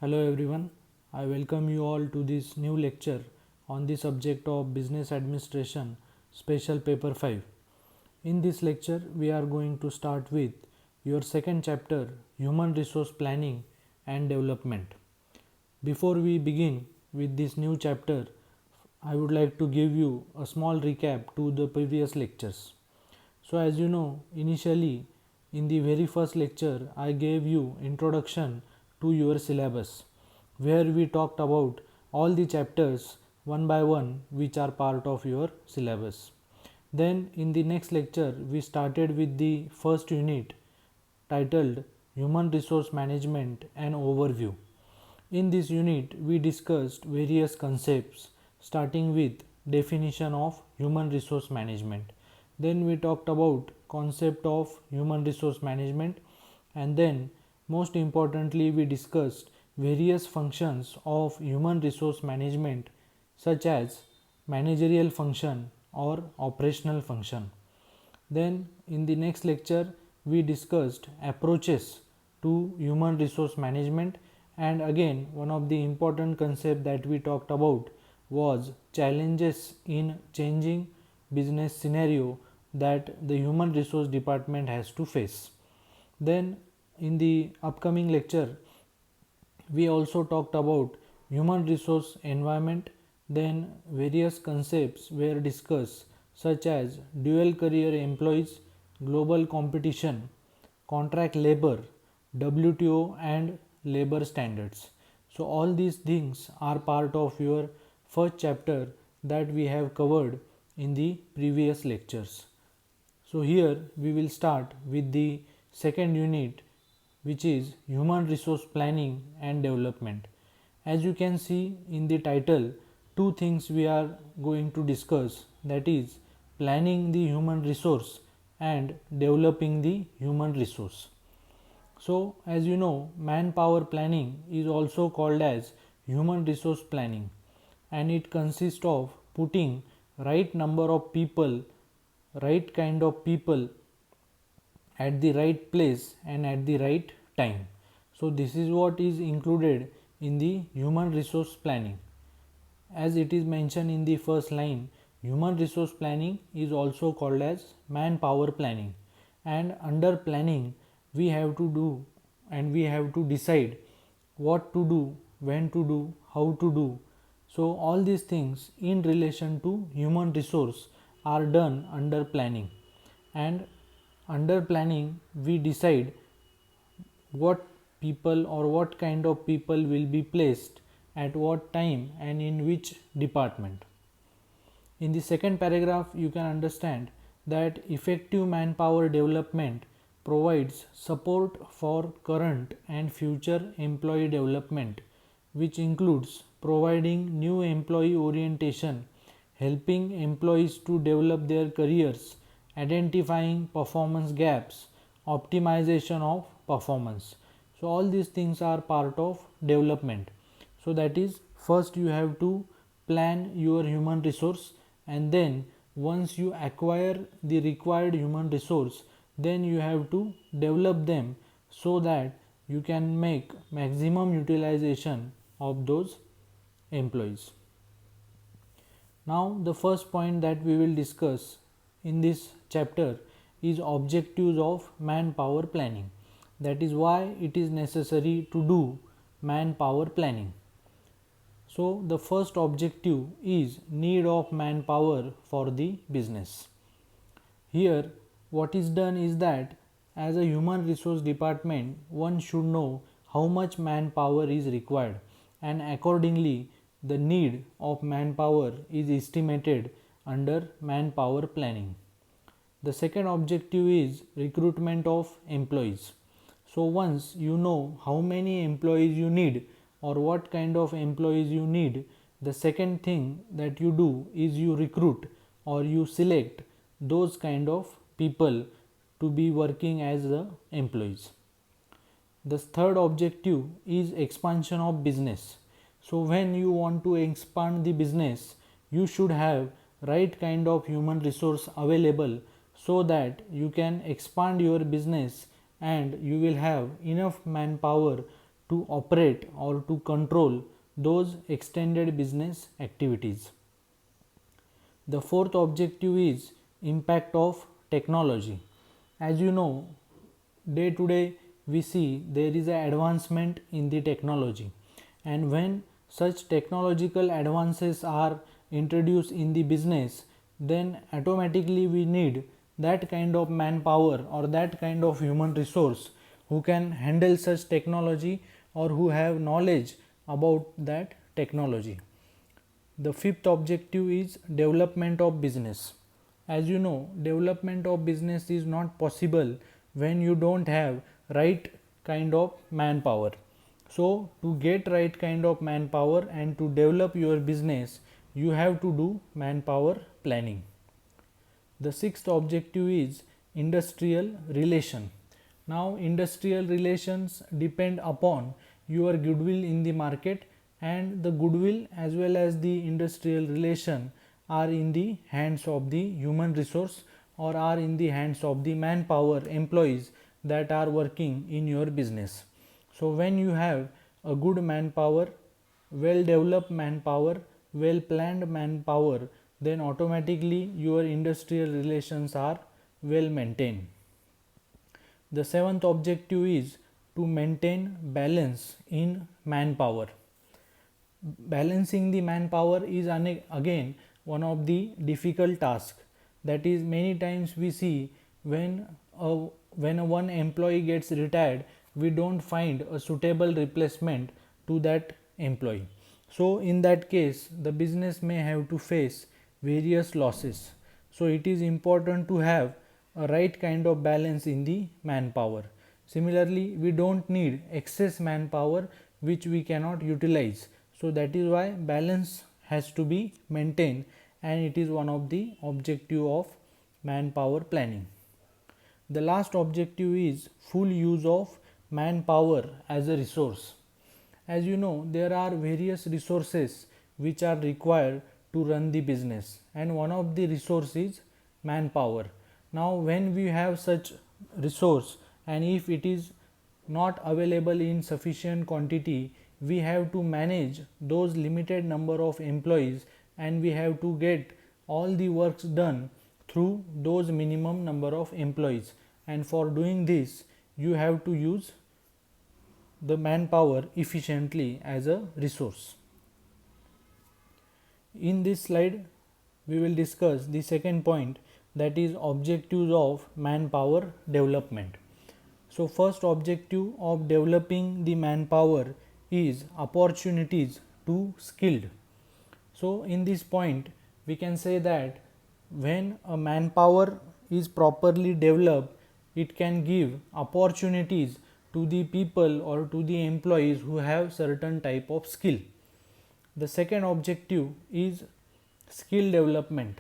Hello everyone, I welcome you all to this new lecture on the subject of Business Administration Special Paper 5. In this lecture, we are going to start with your second chapter, Human Resource Planning and Development. Before we begin with this new chapter, I would like to give you a small recap to the previous lectures. So as you know, initially in the very first lecture I gave you introduction to your syllabus, where we talked about all the chapters one by one which are part of your syllabus. Then in the next lecture we started with the first unit titled Human Resource Management and Overview. In this unit we discussed various concepts starting with definition of human resource management. Then we talked about concept of human resource management, and then most importantly we discussed various functions of human resource management such as managerial function or operational function. Then in the next lecture we discussed approaches to human resource management, and again one of the important concept that we talked about was challenges in changing business scenario that the human resource department has to face. Then in the upcoming lecture we also talked about human resource environment. Then various concepts were discussed such as dual career employees, global competition, contract labor, WTO and labor standards. So all these things are part of your first chapter that we have covered in the previous lectures. So here we will start with the second unit, which is human resource planning and development. As you can see in the title, two things we are going to discuss, that is planning the human resource and developing the human resource. So as you know, manpower planning is also called as human resource planning, and it consists of putting right number of people, right kind of people at the right place and at the right time. So this is what is included in the human resource planning. As it is mentioned in the first line, human resource planning is also called as manpower planning, and under planning we have to do and we have to decide what to do, when to do, how to do. So all these things in relation to human resource are done under planning, and under planning we decide what people or what kind of people will be placed at what time and in which department. In the second paragraph you can understand that effective manpower development provides support for current and future employee development, which includes providing new employee orientation, helping employees to develop their careers, identifying performance gaps, optimization of performance. So all these things are part of development. So that is, first you have to plan your human resource, and then once you acquire the required human resource, then you have to develop them so that you can make maximum utilization of those employees. Now the first point that we will discuss in this chapter is objectives of manpower planning. That is why it is necessary to do manpower planning. So the first objective is need of manpower for the business. Here what is done is that as a human resource department one should know how much manpower is required, and accordingly the need of manpower is estimated under manpower planning. The second objective is recruitment of employees. So once you know how many employees you need or what kind of employees you need, the second thing that you do is you recruit or you select those kind of people to be working as the employees. The third objective is expansion of business. So when you want to expand the business, you should have right kind of human resource available so that you can expand your business and you will have enough manpower to operate or to control those extended business activities. The fourth objective is impact of technology. As you know, day to day we see there is an advancement in the technology, and when such technological advances are introduced in the business, then automatically we need that kind of manpower or that kind of human resource who can handle such technology or who have knowledge about that technology. The fifth objective is development of business. As you know, development of business is not possible when you don't have right kind of manpower. So to get right kind of manpower and to develop your business, you have to do manpower planning. The sixth objective is industrial relation. Now industrial relations depend upon your goodwill in the market, and the goodwill as well as the industrial relation are in the hands of the human resource or are in the hands of the manpower employees that are working in your business. So when you have a good manpower, well developed manpower, well planned manpower, then automatically your industrial relations are well maintained. The seventh objective is to maintain balance in manpower. Balancing the manpower is again one of the difficult tasks. That is, many times we see when one employee gets retired, we don't find a suitable replacement to that employee. So in that case the business may have to face various losses. So it is important to have a right kind of balance in the manpower. Similarly, we don't need excess manpower which we cannot utilize. So that is why balance has to be maintained, and it is one of the objective of manpower planning. The last objective is full use of manpower as a resource. As you know, there are various resources which are required to run the business, and one of the resources is manpower. Now when we have such resource and if it is not available in sufficient quantity, we have to manage those limited number of employees and we have to get all the works done through those minimum number of employees, and for doing this you have to use the manpower efficiently as a resource. In this slide we will discuss the second point, that is objectives of manpower development. So first objective of developing the manpower is opportunities to skilled. So in this point we can say that when a manpower is properly developed, it can give opportunities to the people or to the employees who have certain type of skill. The second objective is skill development.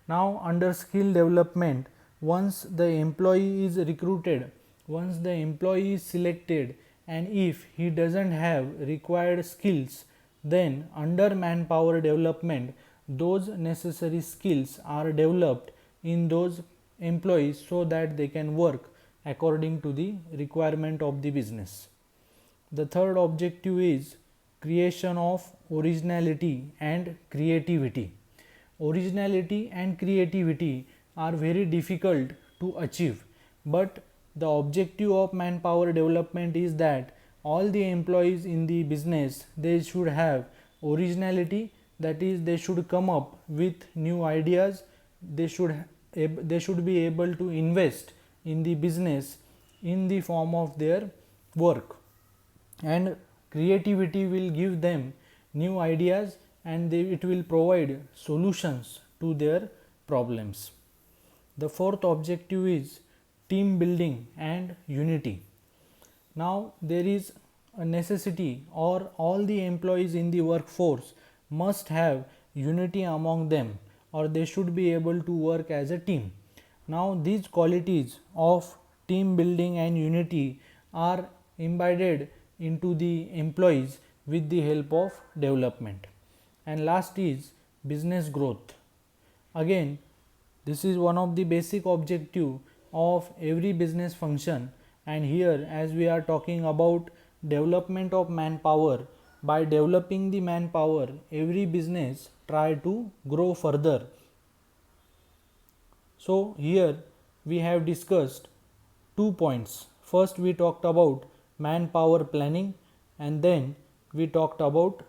Now under skill development, once the employee is recruited, once the employee is selected, and if he doesn't have required skills, then under manpower development those necessary skills are developed in those employees so that they can work according to the requirement of the business. The third objective is creation of originality and creativity. Originality and creativity are very difficult to achieve, but the objective of manpower development is that all the employees in the business, they should have originality, that is they should come up with new ideas, they should be able to invest in the business in the form of their work, and creativity will give them new ideas and it will provide solutions to their problems. The fourth objective is team building and unity. Now there is a necessity, or all the employees in the workforce must have unity among them, or they should be able to work as a team. Now these qualities of team building and unity are embedded into the employees with the help of development. And last is business growth. Again, this is one of the basic objective of every business function, and here as we are talking about development of manpower. By developing the manpower, every business try to grow further. So here we have discussed 2 points. First we talked about manpower planning, and then we talked about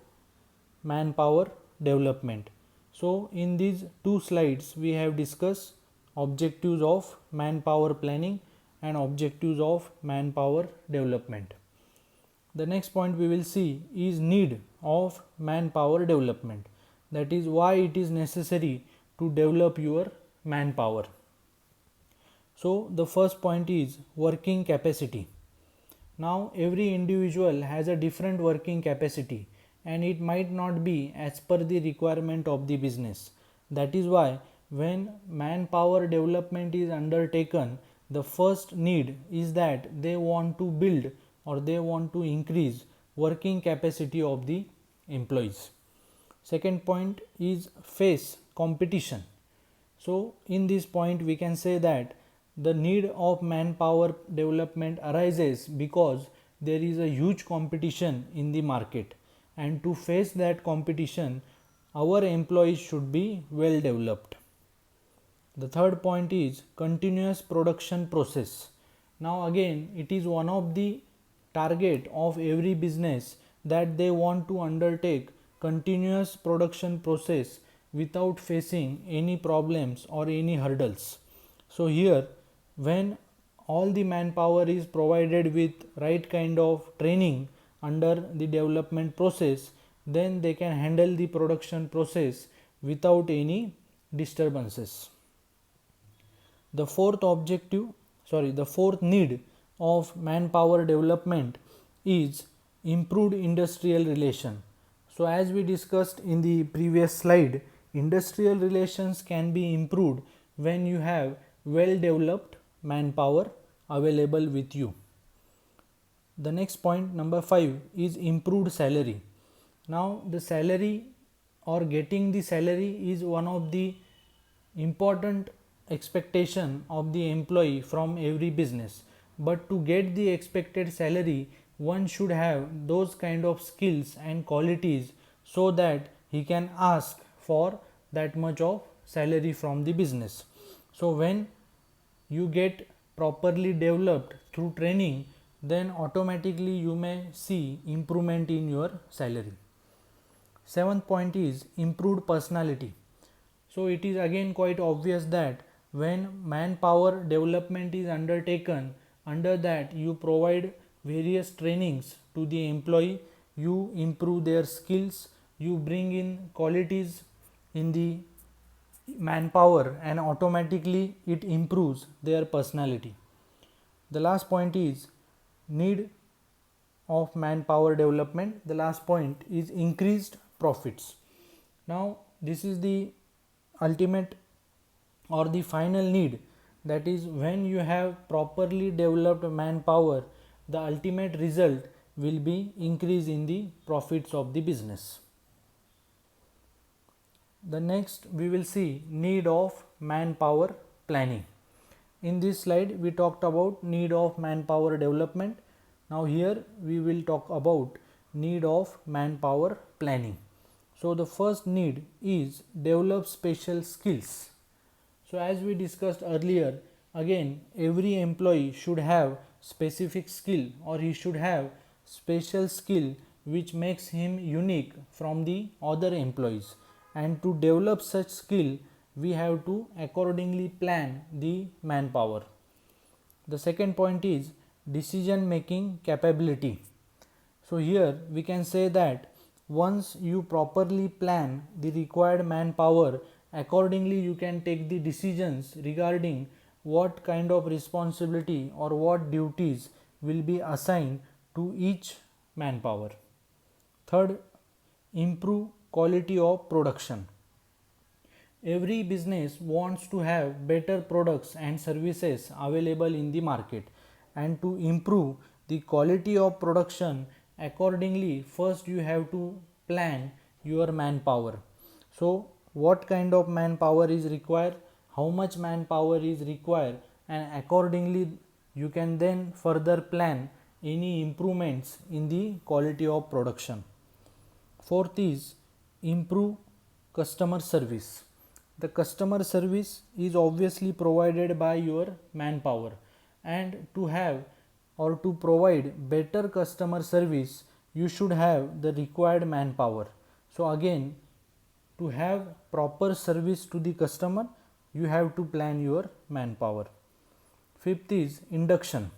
manpower development. So in these 2 slides we have discussed objectives of manpower planning and objectives of manpower development. The next point we will see is need of manpower development, that is why it is necessary to develop your manpower. So the first point is working capacity. Now every individual has a different working capacity and it might not be as per the requirement of the business. That is why when manpower development is undertaken, the first need is that they want to build or they want to increase working capacity of the employees. Second point is face competition. So in this point we can say that the need of manpower development arises because there is a huge competition in the market, and to face that competition our employees should be well developed. The third point is continuous production process. Now again it is one of the target of every business that they want to undertake continuous production process without facing any problems or any hurdles. So here when all the manpower is provided with right kind of training under the development process, then they can handle the production process without any disturbances. The fourth need of manpower development is improved industrial relation. So as we discussed in the previous slide, industrial relations can be improved when you have well developed manpower available with you. The next point, number 5, is improved salary. Now the salary or getting the salary is one of the important expectation of the employee from every business, but to get the expected salary one should have those kind of skills and qualities so that he can ask for that much of salary from the business. So when you get properly developed through training, then automatically you may see improvement in your salary. Seventh point is improved personality. So it is again quite obvious that when manpower development is undertaken, under that you provide various trainings to the employee, you improve their skills, you bring in qualities in the manpower, and automatically it improves their personality. The last point is need of manpower development. The last point is increased profits. Now this is the ultimate or the final need, that is when you have properly developed manpower, the ultimate result will be increase in the profits of the business. The next we will see need of manpower planning. In this slide we talked about need of manpower development. Now here we will talk about need of manpower planning. So the first need is develop special skills. So as we discussed earlier, again every employee should have specific skill or he should have special skill which makes him unique from the other employees, and to develop such skill we have to accordingly plan the manpower. The second point is decision making capability. So here we can say that once you properly plan the required manpower, accordingly you can take the decisions regarding what kind of responsibility or what duties will be assigned to each manpower. Third, improve quality of production. Every business wants to have better products and services available in the market, and to improve the quality of production, accordingly first you have to plan your manpower. So what kind of manpower is required, how much manpower is required, and accordingly you can then further plan any improvements in the quality of production. Fourth is improve customer service. The customer service is obviously provided by your manpower, and to have or to provide better customer service you should have the required manpower. So again, to have proper service to the customer you have to plan your manpower. Fifth is induction.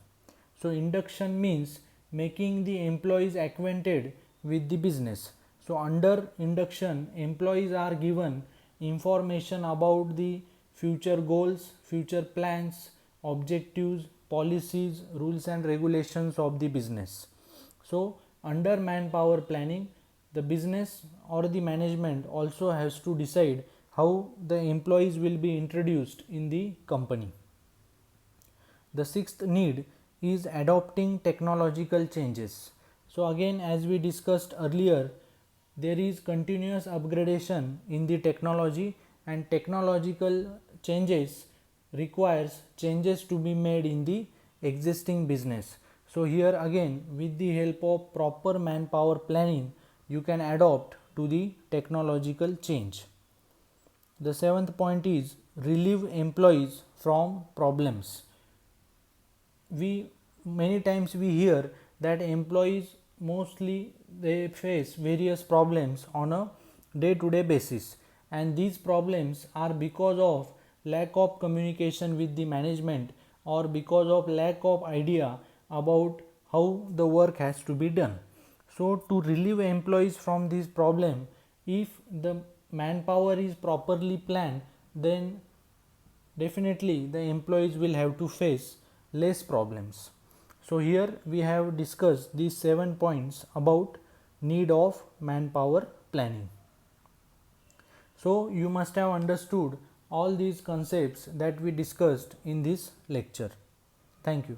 So induction means making the employees acquainted with the business. So under induction, employees are given information about the future goals, future plans, objectives, policies, rules and regulations of the business. So under manpower planning, the business or the management also has to decide how the employees will be introduced in the company. The sixth need is adopting technological changes. So again, as we discussed earlier, there is continuous upgradation in the technology, and technological changes requires changes to be made in the existing business. So here again, with the help of proper manpower planning, you can adopt to the technological change. The seventh point is relieve employees from problems. We many times we hear that employees mostly they face various problems on a day to day basis, and these problems are because of lack of communication with the management or because of lack of idea about how the work has to be done. So to relieve employees from this problem, if the manpower is properly planned, then definitely the employees will have to face less problems. So here we have discussed these 7 points about need of manpower planning. So you must have understood all these concepts that we discussed in this lecture. Thank you.